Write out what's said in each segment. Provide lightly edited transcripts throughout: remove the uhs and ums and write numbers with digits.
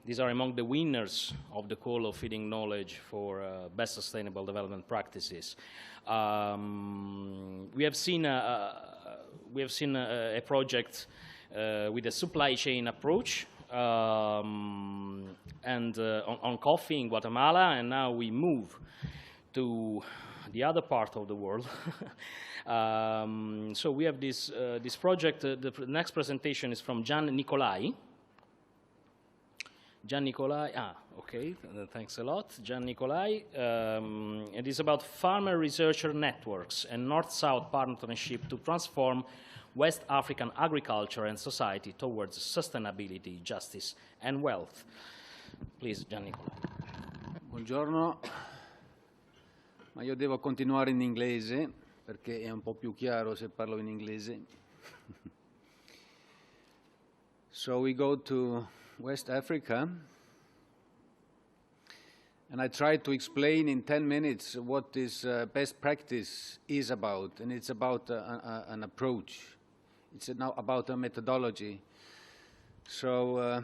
These are among the winners of the call of feeding knowledge for best sustainable development practices. We have seen a project with a supply chain approach and on coffee in Guatemala, and now we move to the other part of the world. So we have this project. The next presentation is from Nicolay. Nicolay, okay, thanks a lot. Nicolay. It is about farmer researcher networks and North-South partnership to transform West African agriculture and society towards sustainability, justice and wealth. Please, Nicolay. Buongiorno, ma io devo continuare in inglese perché è un po' più chiaro se parlo in inglese. So we go to West Africa, and I try to explain in 10 minutes what this best practice is about, and it's about an approach. It's now about a methodology. So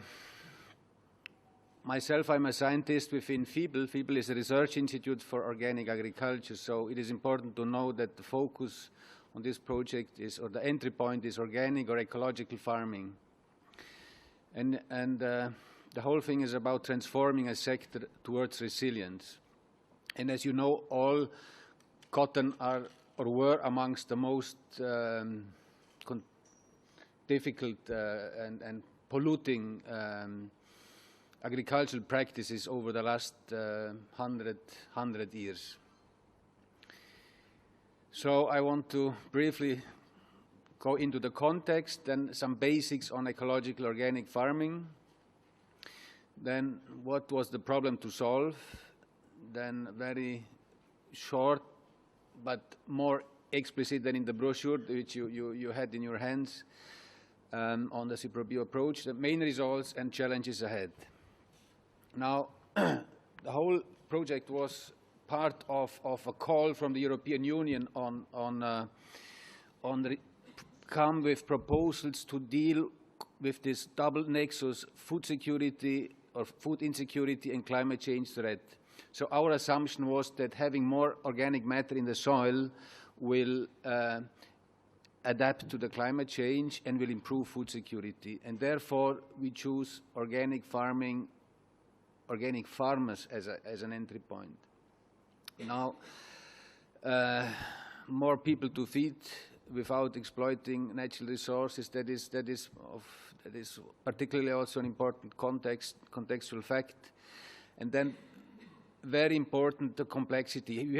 myself, I'm a scientist within FIBL. FIBL is a research institute for organic agriculture, so it is important to know that the focus on this project is, or the entry point is organic or ecological farming. And the whole thing is about transforming a sector towards resilience. And as you know, all cotton are or were amongst the most difficult and polluting agricultural practices over the last 100 years. So I want to briefly go into the context, then some basics on ecological organic farming, then what was the problem to solve, then very short but more explicit than in the brochure which you had in your hands on the Syprobio approach, the main results and challenges ahead. Now, the whole project was part of a call from the European Union on come with proposals to deal with this double nexus, food security or food insecurity and climate change threat. So our assumption was that having more organic matter in the soil will adapt to the climate change and will improve food security. And therefore, we choose organic farming, organic farmers as an entry point. Now, more people to feed without exploiting natural resources, that is particularly also an important contextual fact. And then, very important, the complexity. We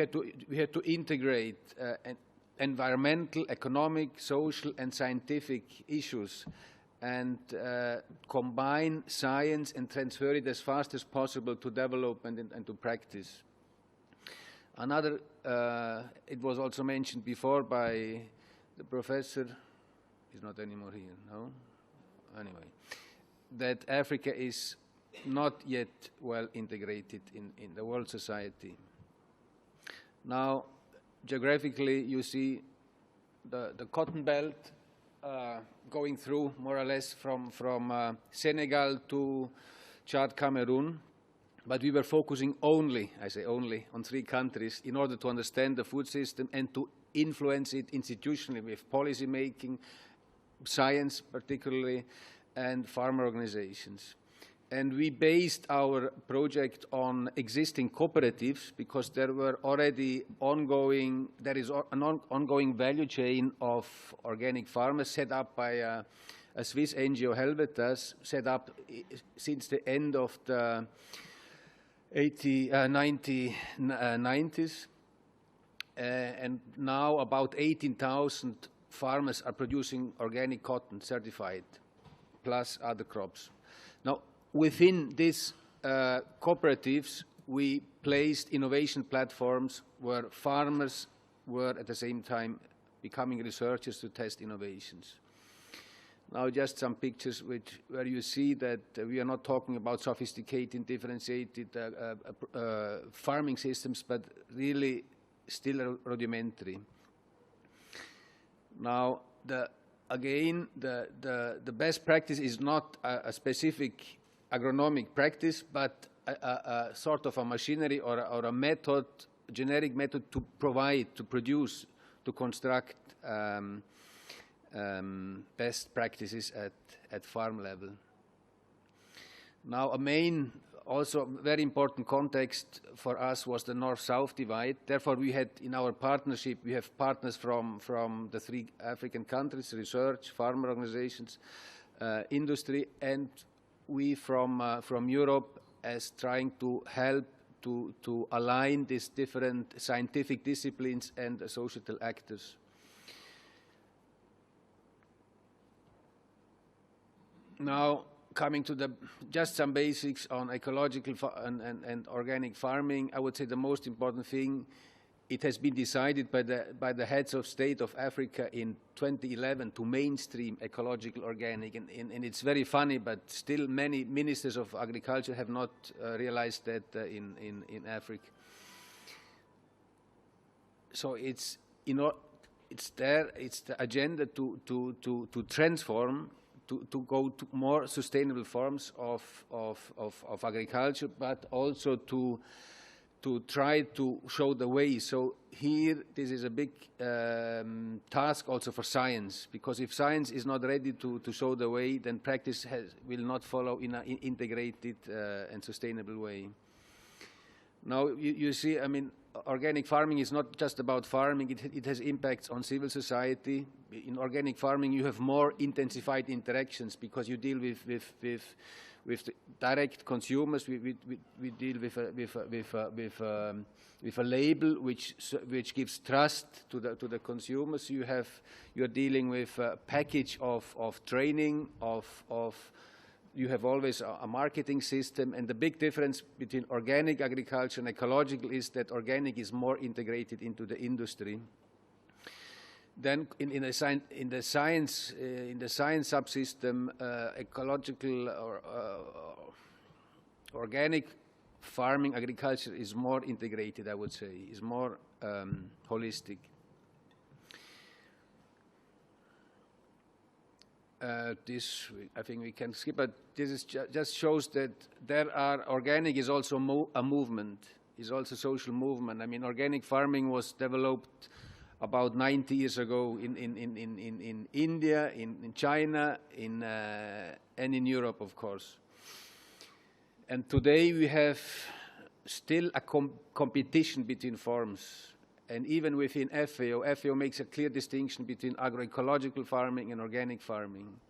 had to integrate environmental, economic, social, and scientific issues, and combine science and transfer it as fast as possible to development and to practice. Another, it was also mentioned before by the professor, he's not anymore here, no? Anyway, that Africa is not yet well integrated in the world society. Now, geographically, you see the cotton belt going through more or less from Senegal to Chad, Cameroon. But we were focusing only, I say only, on 3 countries in order to understand the food system and to influence it institutionally with policy making, science particularly, and farmer organizations. And we based our project on existing cooperatives because there were already ongoing, there is an ongoing value chain of organic farmers set up by a Swiss NGO, Helvetas, set up since the end of the 1990s. And now about 18,000 farmers are producing organic cotton certified, plus other crops. Now, within these cooperatives, we placed innovation platforms where farmers were at the same time becoming researchers to test innovations. Now, just some pictures where you see that we are not talking about sophisticated, differentiated farming systems, but really still rudimentary. Now, again, the best practice is not a specific agronomic practice, but a sort of a machinery or a method, generic method to provide, to produce, to construct best practices at farm level. Now, a main, also very important context for us was the North-South divide. Therefore, we had in our partnership, we have partners from the 3 African countries, research, farmer organizations, industry, and we from Europe as trying to help to align these different scientific disciplines and societal actors. Now, coming to just some basics on ecological and organic farming, I would say the most important thing, it has been decided by the heads of state of Africa in 2011 to mainstream ecological organic, and it's very funny, but still many ministers of agriculture have not realized that in Africa. So it's there, it's the agenda to transform, to go to more sustainable forms of agriculture, but also to try to show the way. So here, this is a big task also for science, because if science is not ready to show the way, then practice will not follow in an integrated and sustainable way. Now, you see, I mean, organic farming is not just about farming, it has impacts on civil society. In organic farming, you have more intensified interactions because you deal with the direct consumers. We deal with a label which gives trust to the consumers. You are dealing with a package of training, you have always a marketing system, and the big difference between organic agriculture and ecological is that organic is more integrated into the industry. Then in the science subsystem, ecological or organic farming agriculture is more integrated, I would say, is more holistic. This, I think we can skip, but this is just shows that organic is also a movement, is also social movement. I mean, organic farming was developed about 90 years ago in India, in China, and in Europe, of course. And today we have still a competition between farms. And even within FAO makes a clear distinction between agroecological farming and organic farming.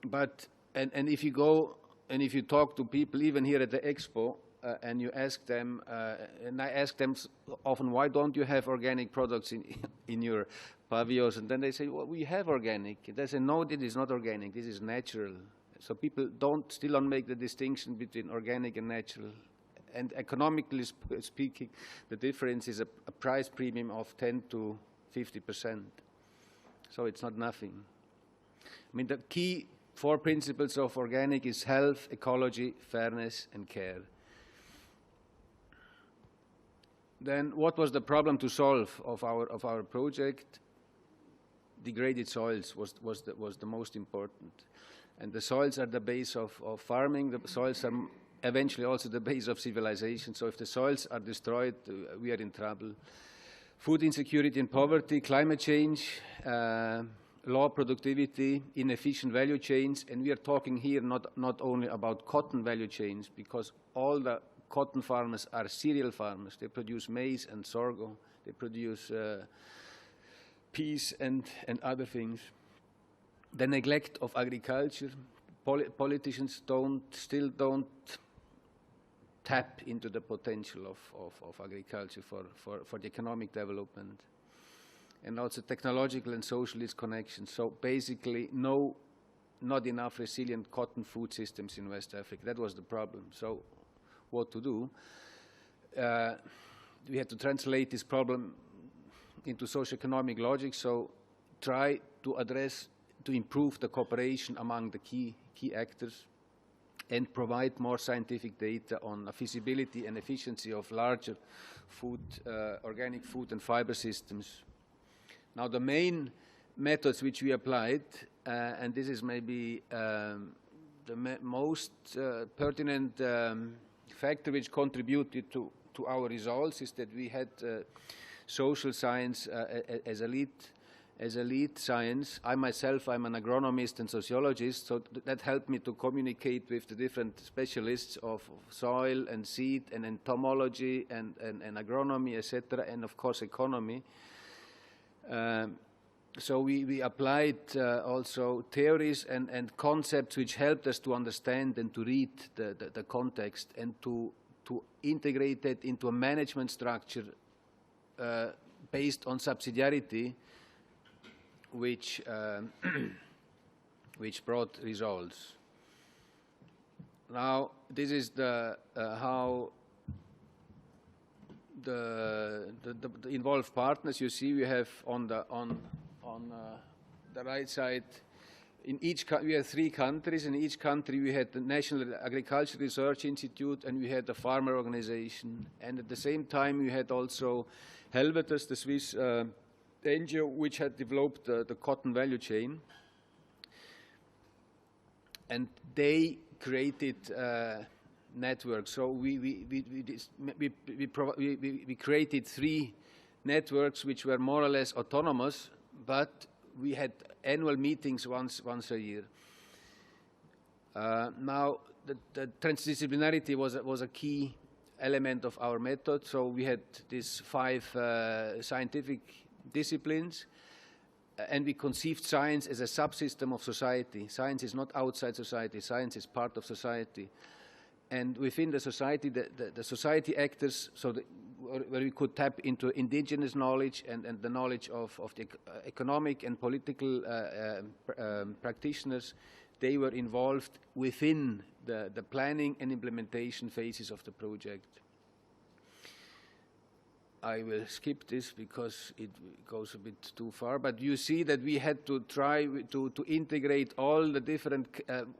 But, and if you go, and if you talk to people, even here at the Expo, and you ask them, and I ask them often, why don't you have organic products in your pavilions? And then they say, well, we have organic. They say, no, this is not organic, this is natural. So people still don't make the distinction between organic and natural. And economically speaking, the difference is a price premium of 10 to 50%. So it's not nothing. I mean, the key 4 principles of organic is health, ecology, fairness, and care. Then what was the problem to solve of our project? Degraded soils was the most important. And the soils are the base of farming. The soils are eventually also the base of civilization. So if the soils are destroyed, we are in trouble. Food insecurity and poverty, climate change, low productivity, inefficient value chains, and we are talking here not only about cotton value chains, because all the cotton farmers are cereal farmers. They produce maize and sorghum. They produce peas and other things. The neglect of agriculture. Politicians still don't tap into the potential of agriculture for the economic development. And also technological and social disconnection. So basically not enough resilient cotton food systems in West Africa. That was the problem. So what to do? We had to translate this problem into socio-economic logic, so try to improve the cooperation among the key actors and provide more scientific data on the feasibility and efficiency of larger organic food and fiber systems. Now the main methods which we applied, and this is maybe most pertinent factor which contributed to our results is that we had social science as a lead science. I myself, I'm an agronomist and sociologist, so that helped me to communicate with the different specialists of soil and seed and entomology and agronomy, etc., and of course economy. So we applied also theories and concepts which helped us to understand and to read the context and to integrate it into a management structure based on subsidiarity, which brought results. Now, this is how the involved partners. You see, we have on the right side. In each we have 3 countries. In each country, we had the National Agricultural Research Institute, and we had the farmer organization. And at the same time, we had also Helvetes, the Swiss NGO, which had developed the cotton value chain. And they created networks. So we created 3 networks which were more or less autonomous, but we had annual meetings once a year. Now, the transdisciplinarity was a key element of our method. So we had these 5 scientific disciplines, and we conceived science as a subsystem of society. Science is not outside society. Science is part of society. And within the society, the society actors, so where we could tap into indigenous knowledge and the knowledge of the economic and political practitioners, they were involved within the planning and implementation phases of the project. I will skip this because it goes a bit too far, but you see that we had to try to integrate all the different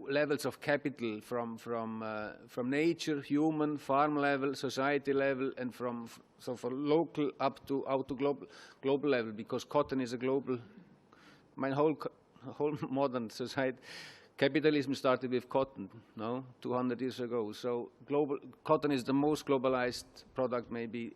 levels of capital from nature, human, farm level, society level, and from local up to global level, because cotton is a global. My whole modern society. Capitalism started with cotton, no, 200 years ago. So cotton is the most globalized product maybe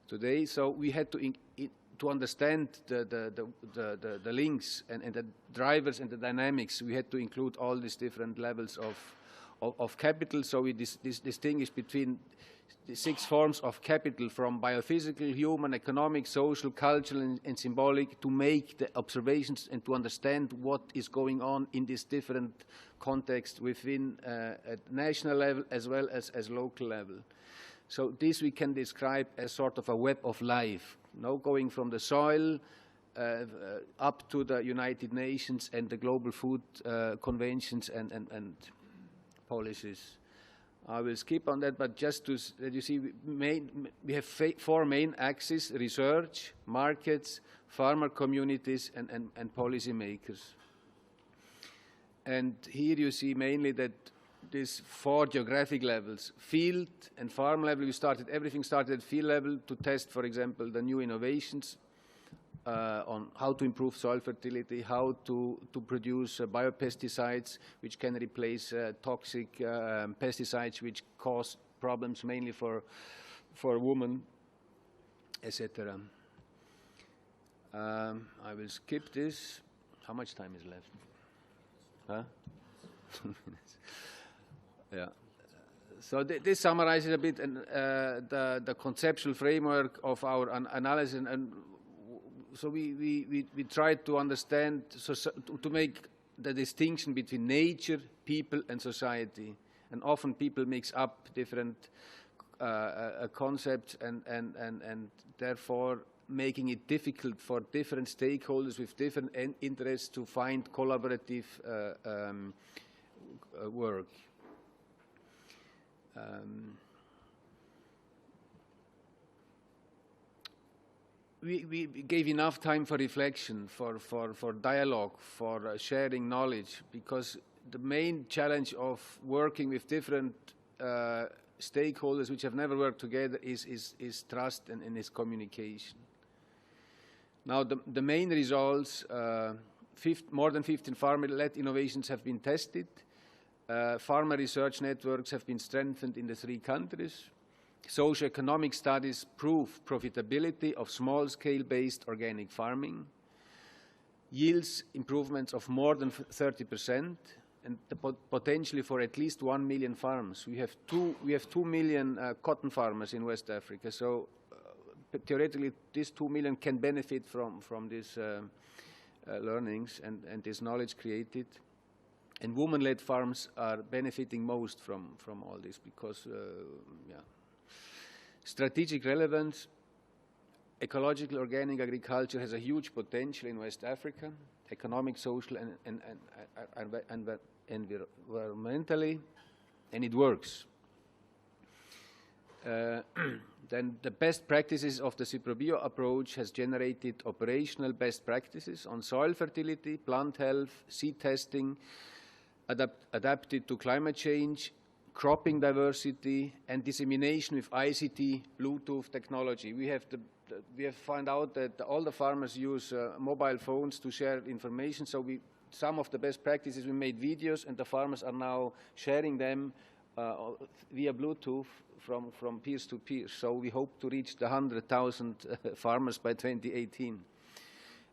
today. So we had to understand the links and the drivers and the dynamics. We had to include all these different levels of capital. So we distinguish between the 6 forms of capital, from biophysical, human, economic, social, cultural, and symbolic, to make the observations and to understand what is going on in this different context within at national level as well as local level. So this we can describe as sort of a web of life, going from the soil up to the United Nations and the global food conventions and policies. I will skip on that, but just to that you see, we have 4 main axes: research, markets, farmer communities, and policy makers. And here you see mainly that these 4 geographic levels: field and farm level. Everything started at field level to test, for example, the new innovations on how to improve soil fertility, how to produce biopesticides which can replace toxic pesticides which cause problems mainly for women, etc. I will skip this. How much time is left? Huh? 2 minutes. Yeah. So this summarizes a bit the conceptual framework of our analysis, and so we tried to understand, to make the distinction between nature, people, and society. And often people mix up different concepts and therefore making it difficult for different stakeholders with different interests to find collaborative work. We gave enough time for reflection, for dialogue, for sharing knowledge, because the main challenge of working with different stakeholders which have never worked together is trust and is communication. Now, the main results more than 15 farmer-led innovations have been tested. Farmer research networks have been strengthened in the 3 countries. Socio-economic studies prove profitability of small-scale-based organic farming. Yields improvements of more than 30%, and the potentially for at least 1 million farms. We have 2 million cotton farmers in West Africa, so theoretically these 2 million can benefit from these learnings and this knowledge created. And women-led farms are benefiting most from all this because, yeah. Strategic relevance. Ecological organic agriculture has a huge potential in West Africa, economic, social, and environmentally, and it works. Then the best practices of the Syprobio approach has generated operational best practices on soil fertility, plant health, seed testing, adapted to climate change, cropping diversity, and dissemination with ICT, Bluetooth technology. We have found out that all the farmers use mobile phones to share information, so some of the best practices, we made videos, and the farmers are now sharing them via Bluetooth from peers to peers. So we hope to reach the 100,000 farmers by 2018.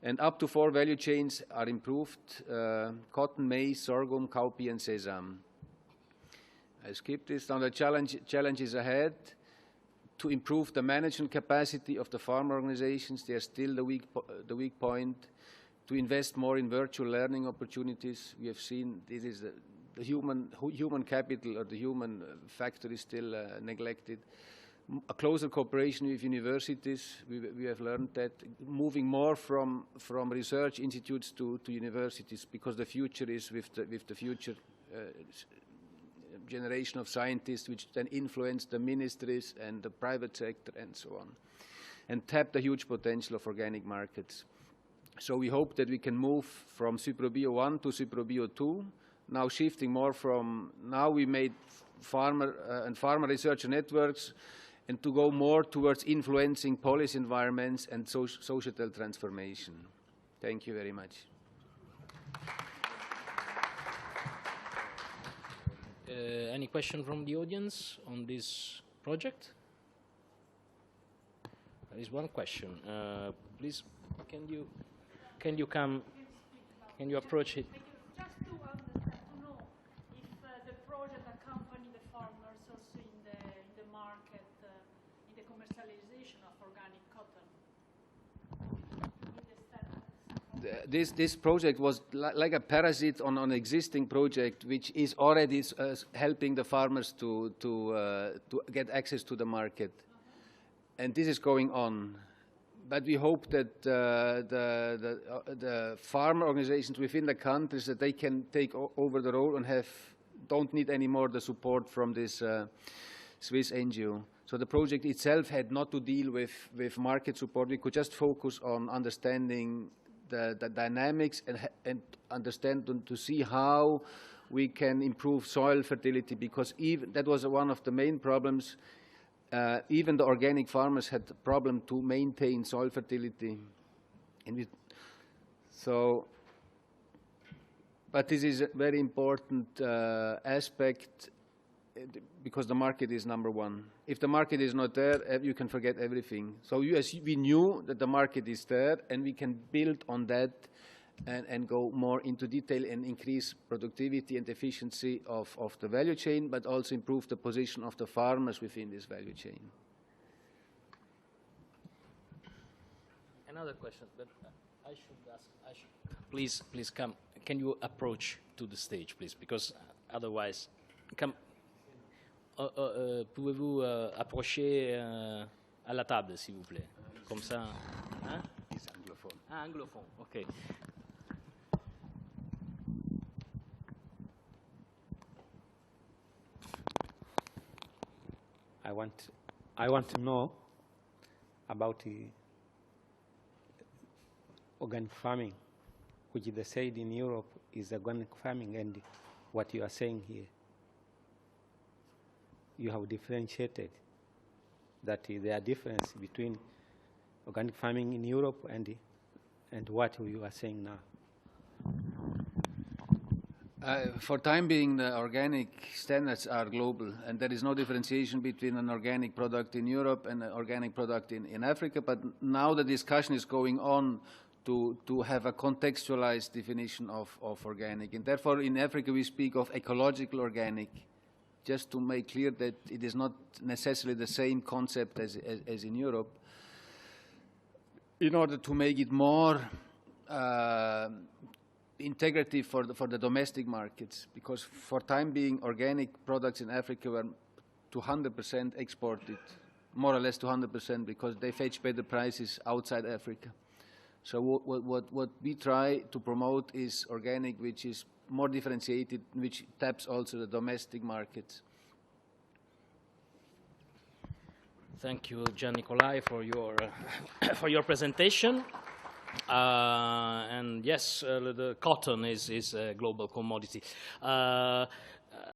And up to 4 value chains are improved: cotton, maize, sorghum, cowpea, and sesame. I skipped this. Now the challenge is ahead to improve the management capacity of the farmer organizations. They are still the weak point. To invest more in virtual learning opportunities. We have seen this is the human capital, or the human factor is still neglected. A closer cooperation with universities. We have learned that moving more from research institutes to universities, because the future is with the future generation of scientists, which then influence the ministries and the private sector and so on, and tap the huge potential of organic markets. So we hope that we can move from Syprobio 1 to Syprobio 2, now shifting more from, now we made farmer research networks, and to go more towards influencing policy environments and societal transformation. Thank you very much. Any question from the audience on this project? There is one question. Please, can you come? Can you approach it? Just to understand, to know if the project accompany the farmers also in the market, in the commercialization of organic cotton. This project was like a parasite on an existing project, which is already helping the farmers to get access to the market, and this is going on. But we hope that the farmer organizations within the countries, that they can take over the role and don't need any more the support from this Swiss NGO. So the project itself had not to deal with market support. We could just focus on understanding the dynamics and understand to see how we can improve soil fertility, because even that was one of the main problems. Even the organic farmers had the problem to maintain soil fertility. And but this is a very important aspect, because the market is number one. If the market is not there, you can forget everything. So we knew that the market is there, and we can build on that and go more into detail and increase productivity and efficiency of the value chain, but also improve the position of the farmers within this value chain. Another question, but I should ask. Please come. Can you approach to the stage, please? Because otherwise, come. Pouvez-vous approcher à la table, s'il vous plaît? Comme ça. Hein? He's anglophone. Ah, anglophone. Okay. I want to know about organic farming, which they said in Europe is organic farming, and what you are saying here. You have differentiated that there are differences between organic farming in Europe and what you are saying now. For time being, the organic standards are global, and there is no differentiation between an organic product in Europe and an organic product in Africa. But now the discussion is going on to have a contextualized definition of organic. And therefore, in Africa, we speak of ecological organic, just to make clear that it is not necessarily the same concept as in Europe, in order to make it more integrative for the domestic markets, because for time being, organic products in Africa were to 100% exported, more or less to 100%, because they fetch better prices outside Africa. So what we try to promote is organic, which is more differentiated, which taps also the domestic markets. Thank you, Gian Nicolay, for your for your presentation. And yes, the cotton is a global commodity.